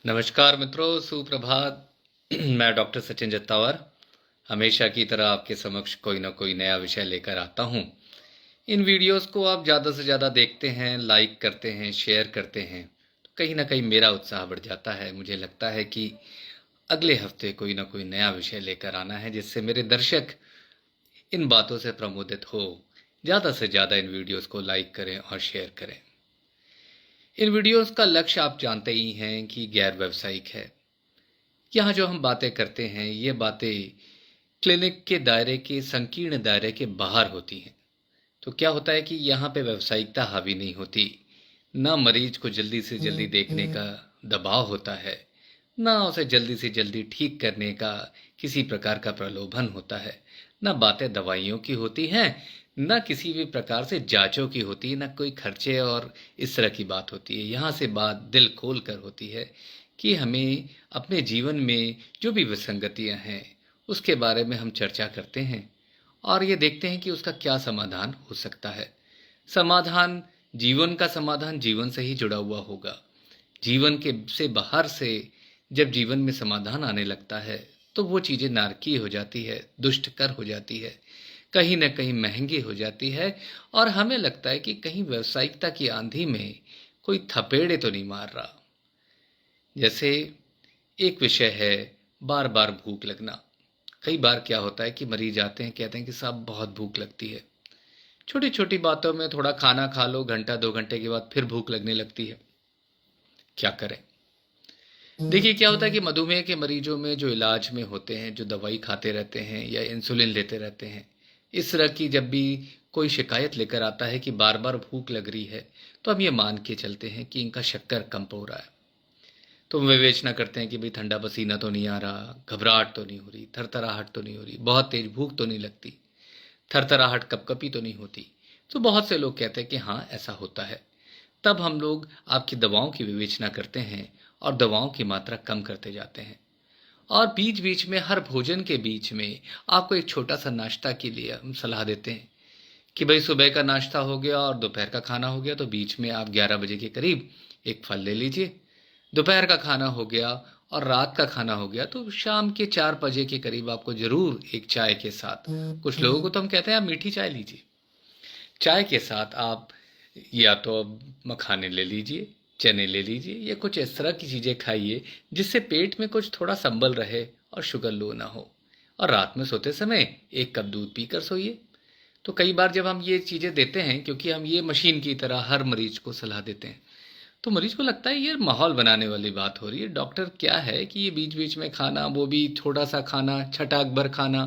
नमस्कार मित्रों, सुप्रभात। मैं डॉक्टर सचिन जत्तावर हमेशा की तरह आपके समक्ष कोई ना कोई नया विषय लेकर आता हूँ। इन वीडियोस को आप ज़्यादा से ज़्यादा देखते हैं, लाइक करते हैं, शेयर करते हैं, तो कहीं ना कहीं मेरा उत्साह बढ़ जाता है। मुझे लगता है कि अगले हफ्ते कोई ना कोई नया विषय लेकर आना है, जिससे मेरे दर्शक इन बातों से प्रमोदित हो। ज़्यादा से ज़्यादा इन वीडियोस को लाइक करें और शेयर करें। इन वीडियोस का लक्ष्य आप जानते ही हैं कि गैर व्यावसायिक है। यहाँ जो हम बातें करते हैं, ये बातें क्लिनिक के दायरे के संकीर्ण दायरे के बाहर होती हैं। तो क्या होता है कि यहाँ पे व्यावसायिकता हावी नहीं होती, ना मरीज को जल्दी से जल्दी देखने का दबाव होता है, ना उसे जल्दी से जल्दी ठीक करने का किसी प्रकार का प्रलोभन होता है, ना बातें दवाइयों की होती हैं, ना किसी भी प्रकार से जांचों की होती है, ना कोई खर्चे और इस तरह की बात होती है। यहाँ से बात दिल खोल कर होती है कि हमें अपने जीवन में जो भी विसंगतियाँ हैं उसके बारे में हम चर्चा करते हैं और ये देखते हैं कि उसका क्या समाधान हो सकता है। समाधान, जीवन का समाधान जीवन से ही जुड़ा हुआ होगा। जीवन के से बाहर से जब जीवन में समाधान आने लगता है तो वो चीज़ें नारकीय हो जाती है, दुष्टकर हो जाती है, कहीं ना कहीं महंगी हो जाती है और हमें लगता है कि कहीं व्यावसायिकता की आंधी में कोई थपेड़े तो नहीं मार रहा। जैसे एक विषय है बार बार भूख लगना। कई बार क्या होता है कि मरीज आते हैं, कहते हैं कि साहब बहुत भूख लगती है। छोटी छोटी बातों में थोड़ा खाना खा लो, घंटा 2 घंटे के बाद फिर भूख लगने लगती है। क्या करें? देखिए क्या होता है कि मधुमेह के मरीजों में जो इलाज में होते हैं, जो दवाई खाते रहते हैं या इंसुलिन लेते रहते हैं, इस तरह की जब भी कोई शिकायत लेकर आता है कि बार बार भूख लग रही है, तो हम ये मान के चलते हैं कि इनका शक्कर कम हो रहा है। तो विवेचना करते हैं कि भाई ठंडा पसीना तो नहीं आ रहा, घबराहट तो नहीं हो रही, थरथराहट तो नहीं हो रही, बहुत तेज भूख तो नहीं लगती, थरथराहट कपकपी तो नहीं होती। तो बहुत से लोग कहते हैं कि हाँ ऐसा होता है। तब हम लोग आपकी दवाओं की विवेचना करते हैं और दवाओं की मात्रा कम करते जाते हैं। और बीच बीच में, हर भोजन के बीच में आपको एक छोटा सा नाश्ता के लिए हम सलाह देते हैं कि भाई सुबह का नाश्ता हो गया और दोपहर का खाना हो गया, तो बीच में आप 11 बजे के करीब एक फल ले लीजिए। दोपहर का खाना हो गया और रात का खाना हो गया, तो शाम के 4 बजे के करीब आपको जरूर एक चाय के साथ, कुछ लोगों को तो हम कहते हैं आप मीठी चाय लीजिए, चाय के साथ आप या तो मखाने ले लीजिए, चने ले लीजिए या कुछ इस तरह की चीज़ें खाइए जिससे पेट में कुछ थोड़ा संबल रहे और शुगर लो ना हो। और रात में सोते समय 1 कप दूध पीकर सोइए। तो कई बार जब हम ये चीज़ें देते हैं, क्योंकि हम ये मशीन की तरह हर मरीज को सलाह देते हैं, तो मरीज को लगता है ये माहौल बनाने वाली बात हो रही है। डॉक्टर क्या है कि ये बीच बीच में खाना, वो भी थोड़ा सा खाना, छटाक भर खाना,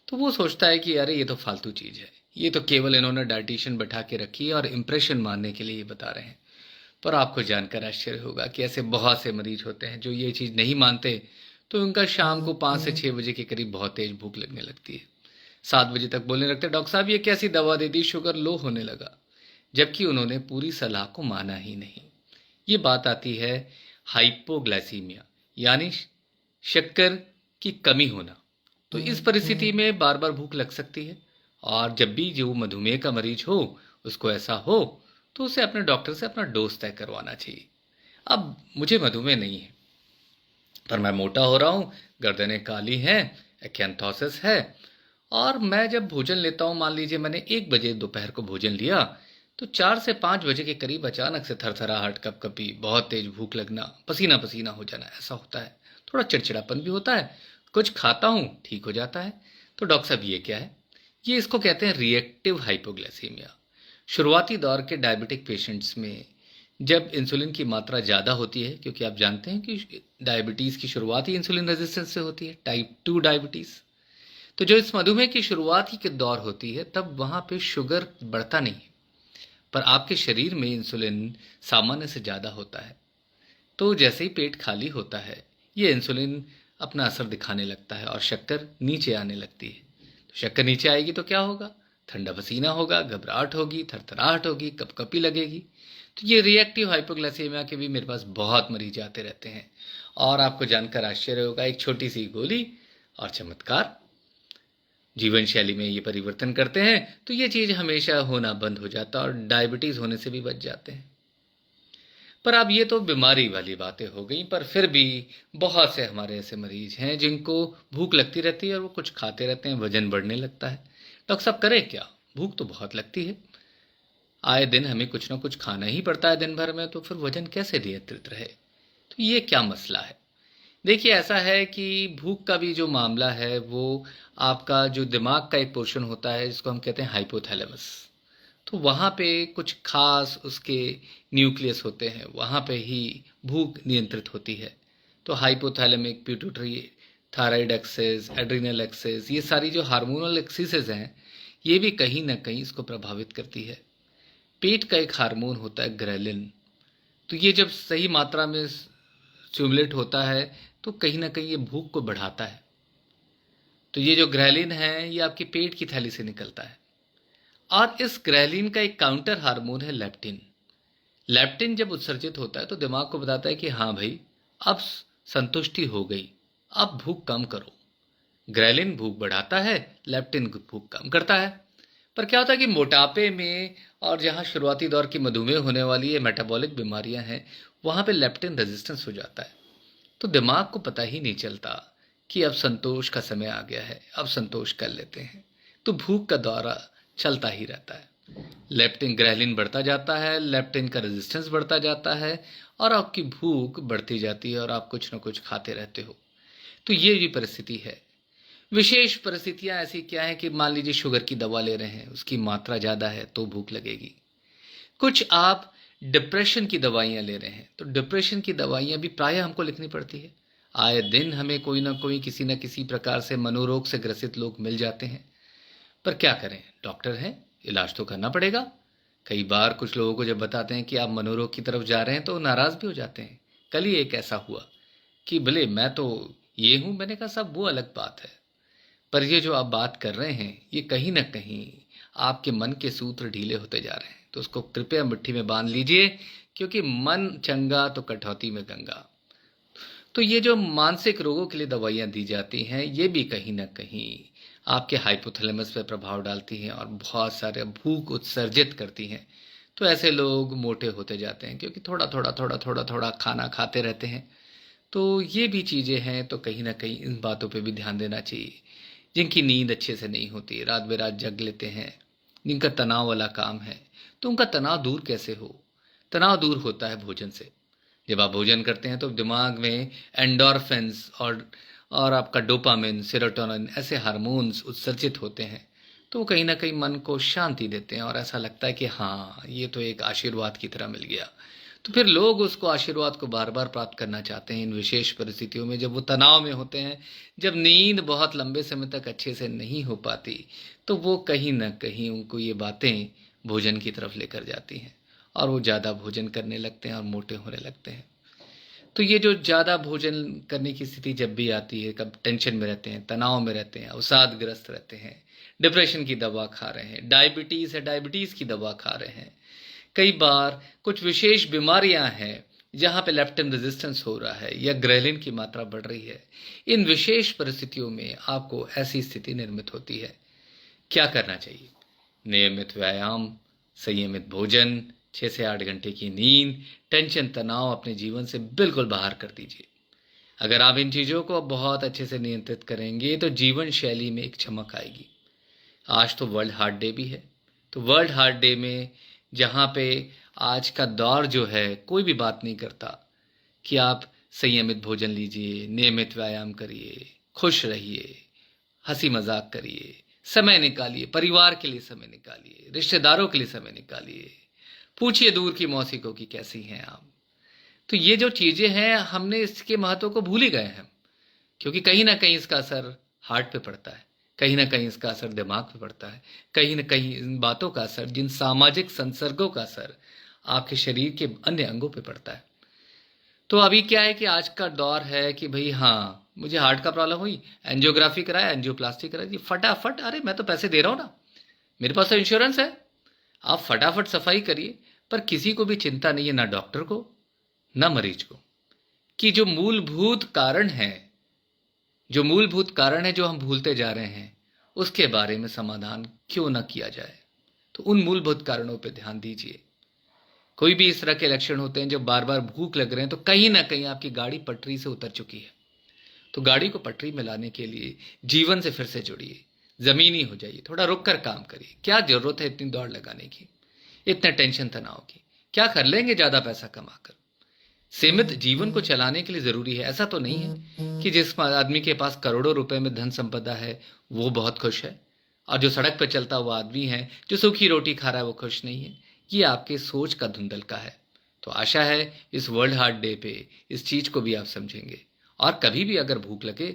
तो वो सोचता है कि अरे ये तो फालतू चीज़ है, ये तो केवल इन्होंने डाइटिशियन बैठा के रखी है और इम्प्रेशन मारने के लिए ये बता रहे हैं। पर आपको जानकर आश्चर्य होगा कि ऐसे बहुत से मरीज होते हैं जो ये चीज़ नहीं मानते, तो उनका शाम को 5 से 6 बजे के करीब बहुत तेज भूख लगने लगती है। 7 बजे तक बोलने लगते, डॉक्टर साहब ये कैसी दवा दे दी, शुगर लो होने लगा, जबकि उन्होंने पूरी सलाह को माना ही नहीं। ये बात आती है हाइपोग्लाइसीमिया, यानी शक्कर की कमी होना। तो इस परिस्थिति में बार बार भूख लग सकती है और जब भी जो मधुमेह का मरीज हो, उसको ऐसा हो, तो उसे अपने डॉक्टर से अपना डोज तय करवाना चाहिए। अब मुझे मधुमेह नहीं है, पर मैं मोटा हो रहा हूँ, गर्दनें काली हैं, एक्यांथोसिस है, और मैं जब भोजन लेता हूँ, मान लीजिए मैंने 1 बजे दोपहर को भोजन लिया, तो 4 से 5 बजे के करीब अचानक से थरथराहट, कपकपी, बहुत तेज भूख लगना, पसीना पसीना हो जाना, ऐसा होता है। थोड़ा चिड़चिड़ापन भी होता है, कुछ खाता हूँ ठीक हो जाता है। तो डॉक्टर साहब ये क्या है? ये इसको कहते हैं रिएक्टिव हाइपोग्लाइसीमिया। शुरुआती दौर के डायबिटिक पेशेंट्स में जब इंसुलिन की मात्रा ज़्यादा होती है, क्योंकि आप जानते हैं कि डायबिटीज़ की शुरुआत ही इंसुलिन रेजिस्टेंस से होती है, टाइप 2 डायबिटीज़। तो जो इस मधुमेह की शुरुआत ही के दौर होती है, तब वहाँ पे शुगर बढ़ता नहीं है, पर आपके शरीर में इंसुलिन सामान्य से ज़्यादा होता है। तो जैसे ही पेट खाली होता है, ये इंसुलिन अपना असर दिखाने लगता है और शक्कर नीचे आने लगती है। तो शक्कर नीचे आएगी तो क्या होगा? ठंडा पसीना होगा, घबराहट होगी, थरथराहट होगी, कपकपी लगेगी। तो ये रिएक्टिव हाइपोग्लाइसेमिया के भी मेरे पास बहुत मरीज आते रहते हैं। और आपको जानकर आश्चर्य होगा, एक छोटी सी गोली और चमत्कार, जीवन शैली में ये परिवर्तन करते हैं तो ये चीज़ हमेशा होना बंद हो जाता है और डायबिटीज़ होने से भी बच जाते हैं। पर अब ये तो बीमारी वाली बातें हो गई, पर फिर भी बहुत से हमारे ऐसे मरीज हैं जिनको भूख लगती रहती है और वो कुछ खाते रहते हैं, वजन बढ़ने लगता है। डॉक्टर साहब करें क्या? भूख तो बहुत लगती है, आए दिन हमें कुछ ना कुछ खाना ही पड़ता है दिन भर में, तो फिर वजन कैसे नियंत्रित रहे? तो ये क्या मसला है? देखिए, ऐसा है कि भूख का भी जो मामला है वो आपका जो दिमाग का एक पोर्शन होता है जिसको हम कहते हैं हाइपोथैलेमस, तो वहाँ पे कुछ खास उसके न्यूक्लियस होते हैं, वहाँ पे ही भूख नियंत्रित होती है। तो hypothalamic pituitary thyroid axis, adrenal axis, ये सारी जो हार्मोनल एक्सिसेस हैं, ये भी कहीं ना कहीं इसको प्रभावित करती है। पेट का एक हार्मोन होता है ग्रेलिन, तो ये जब सही मात्रा में स्टिमुलेट होता है तो कहीं ना कहीं ये भूख को बढ़ाता है। तो ये जो ग्रेलिन है ये आपके पेट की थैली से निकलता है, और इस ग्रेलिन का एक काउंटर हार्मोन है लेप्टिन। लेप्टिन जब उत्सर्जित होता है तो दिमाग को बताता है कि हाँ भाई, अब संतुष्टि हो गई, अब भूख कम करो। ग्रेलिन भूख बढ़ाता है, लेप्टिन भूख कम करता है। पर क्या होता है कि मोटापे में और जहाँ शुरुआती दौर की मधुमेह होने वाली ये मेटाबॉलिक बीमारियां हैं, वहाँ पे लेप्टिन रेजिस्टेंस हो जाता है। तो दिमाग को पता ही नहीं चलता कि अब संतोष का समय आ गया है, अब संतोष कर लेते हैं। तो भूख का दौरा चलता ही रहता है, लेप्टिन ग्रेलिन बढ़ता जाता है, लेप्टिन का रेजिस्टेंस बढ़ता जाता है, और आपकी भूख बढ़ती जाती है और आप कुछ ना कुछ खाते रहते हो। तो ये भी परिस्थिति है। विशेष परिस्थितियां ऐसी क्या है कि मान लीजिए शुगर की दवा ले रहे हैं, उसकी मात्रा ज़्यादा है तो भूख लगेगी। कुछ आप डिप्रेशन की दवाइयाँ ले रहे हैं तो डिप्रेशन की दवाइयाँ भी प्रायः हमको लिखनी पड़ती है। आए दिन हमें कोई ना कोई किसी न किसी प्रकार से मनोरोग से ग्रसित लोग मिल जाते हैं, पर क्या करें, डॉक्टर हैं, इलाज तो करना पड़ेगा। कई बार कुछ लोगों को जब बताते हैं कि आप मनोरोग की तरफ जा रहे हैं तो नाराज़ भी हो जाते हैं। कल ही एक ऐसा हुआ कि भले मैं तो ये हूँ, मैंने कहा साहब वो अलग बात है, पर ये जो आप बात कर रहे हैं ये कहीं ना कहीं आपके मन के सूत्र ढीले होते जा रहे हैं, तो उसको कृपया मुट्ठी में बांध लीजिए, क्योंकि मन चंगा तो कटौती में गंगा। तो ये जो मानसिक रोगों के लिए दवाइयाँ दी जाती हैं, ये भी कहीं ना कहीं आपके हाइपोथैलेमस पर प्रभाव डालती हैं और बहुत सारे भूख उत्सर्जित करती हैं। तो ऐसे लोग मोटे होते जाते हैं क्योंकि थोड़ा थोड़ा खाना खाते रहते हैं। तो ये भी चीज़ें हैं, तो कहीं ना कहीं इन बातों पे भी ध्यान देना चाहिए। जिनकी नींद अच्छे से नहीं होती, रात बेरात जग लेते हैं, जिनका तनाव वाला काम है, तो उनका तनाव दूर कैसे हो? तनाव दूर होता है भोजन से। जब आप भोजन करते हैं तो दिमाग में एंडोर्फिन्स और आपका डोपामिन, सेरोटोनिन ऐसे हार्मोन्स उत्सर्जित होते हैं, तो कहीं ना कहीं मन को शांति देते हैं और ऐसा लगता है कि हाँ, ये तो एक आशीर्वाद की तरह मिल गया। तो फिर लोग उसको आशीर्वाद को बार बार प्राप्त करना चाहते हैं इन विशेष परिस्थितियों में, जब वो तनाव में होते हैं, जब नींद बहुत लंबे समय तक अच्छे से नहीं हो पाती, तो वो कहीं ना कहीं उनको ये बातें भोजन की तरफ लेकर जाती हैं और वो ज़्यादा भोजन करने लगते हैं और मोटे होने लगते हैं। तो ये जो ज़्यादा भोजन करने की स्थिति जब भी आती है, कब टेंशन में रहते हैं, तनाव में रहते हैं, अवसादग्रस्त रहते हैं, डिप्रेशन की दवा खा रहे हैं, डायबिटीज़ है डायबिटीज़ की दवा खा रहे हैं, कई बार कुछ विशेष बीमारियां हैं जहां पे लेप्टिन रेजिस्टेंस हो रहा है या ग्रेलिन की मात्रा बढ़ रही है, इन विशेष परिस्थितियों में आपको ऐसी स्थिति निर्मित होती है। क्या करना चाहिए? नियमित व्यायाम, संयमित भोजन, 6 से 8 घंटे की नींद, टेंशन तनाव अपने जीवन से बिल्कुल बाहर कर दीजिए। अगर आप इन चीज़ों को बहुत अच्छे से नियंत्रित करेंगे तो जीवन शैली में एक चमक आएगी। आज तो वर्ल्ड हार्ट डे भी है, तो वर्ल्ड हार्ट डे में जहाँ पे आज का दौर जो है कोई भी बात नहीं करता कि आप संयमित भोजन लीजिए, नियमित व्यायाम करिए, खुश रहिए, हंसी मजाक करिए, समय निकालिए, परिवार के लिए समय निकालिए, रिश्तेदारों के लिए समय निकालिए, पूछिए दूर की मौसी को कि कैसी हैं आप। तो ये जो चीज़ें हैं, हमने इसके महत्व को भूल ही गए हैं, क्योंकि कहीं ना कहीं इसका असर हार्ट पे पड़ता है, कहीं ना कहीं इसका असर दिमाग पे पड़ता है, कहीं ना कहीं इन बातों का असर, जिन सामाजिक संसर्गों का असर आपके शरीर के अन्य अंगों पे पड़ता है। तो अभी क्या है कि आज का दौर है कि भाई हाँ, मुझे हार्ट का प्रॉब्लम हुई, एंजियोग्राफी कराया, एंजियोप्लास्टी कराई, फटाफट, अरे मैं तो पैसे दे रहा हूँ ना, मेरे पास तो इंश्योरेंस है, आप फटाफट सफाई करिए। पर किसी को भी चिंता नहीं है, ना डॉक्टर को ना मरीज को, कि जो मूलभूत कारण है जो हम भूलते जा रहे हैं, उसके बारे में समाधान क्यों ना किया जाए। तो उन मूलभूत कारणों पर ध्यान दीजिए। कोई भी इस तरह के लक्षण होते हैं, जब बार बार भूख लग रहे हैं, तो कहीं ना कहीं आपकी गाड़ी पटरी से उतर चुकी है। तो गाड़ी को पटरी में लाने के लिए जीवन से फिर से जुड़िए, जमीनी हो जाइए, थोड़ा रुक कर काम करिए। क्या जरूरत है इतनी दौड़ लगाने की, इतने टेंशन तनाव की? क्या कर लेंगे ज्यादा पैसा कमाकर? सीमित जीवन को चलाने के लिए जरूरी है। ऐसा तो नहीं है कि जिस आदमी के पास करोड़ों रुपए में धन संपदा है वो बहुत खुश है, और जो सड़क पर चलता हुआ आदमी है, जो सूखी रोटी खा रहा है, वो खुश नहीं है। ये आपके सोच का धुंधलका है। तो आशा है इस वर्ल्ड हार्ट डे पे इस चीज को भी आप समझेंगे। और कभी भी अगर भूख लगे,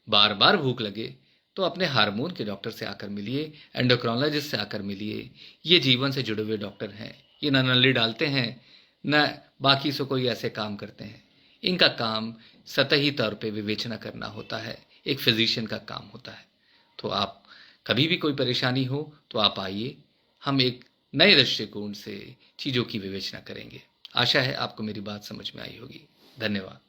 बार बार भूख लगे, तो अपने हार्मोन के डॉक्टर से आकर मिलिए, एंडोक्रोनोलॉजिस्ट से आकर मिलिए। ये जीवन से जुड़े हुए डॉक्टर हैं। ये न नली डालते हैं, न बाकी से कोई ऐसे काम करते हैं। इनका काम सतही तौर पे विवेचना करना होता है, एक फिजिशियन का काम होता है। तो आप कभी भी कोई परेशानी हो तो आप आइए, हम एक नए दृष्टिकोण से चीज़ों की विवेचना करेंगे। आशा है आपको मेरी बात समझ में आई होगी। धन्यवाद।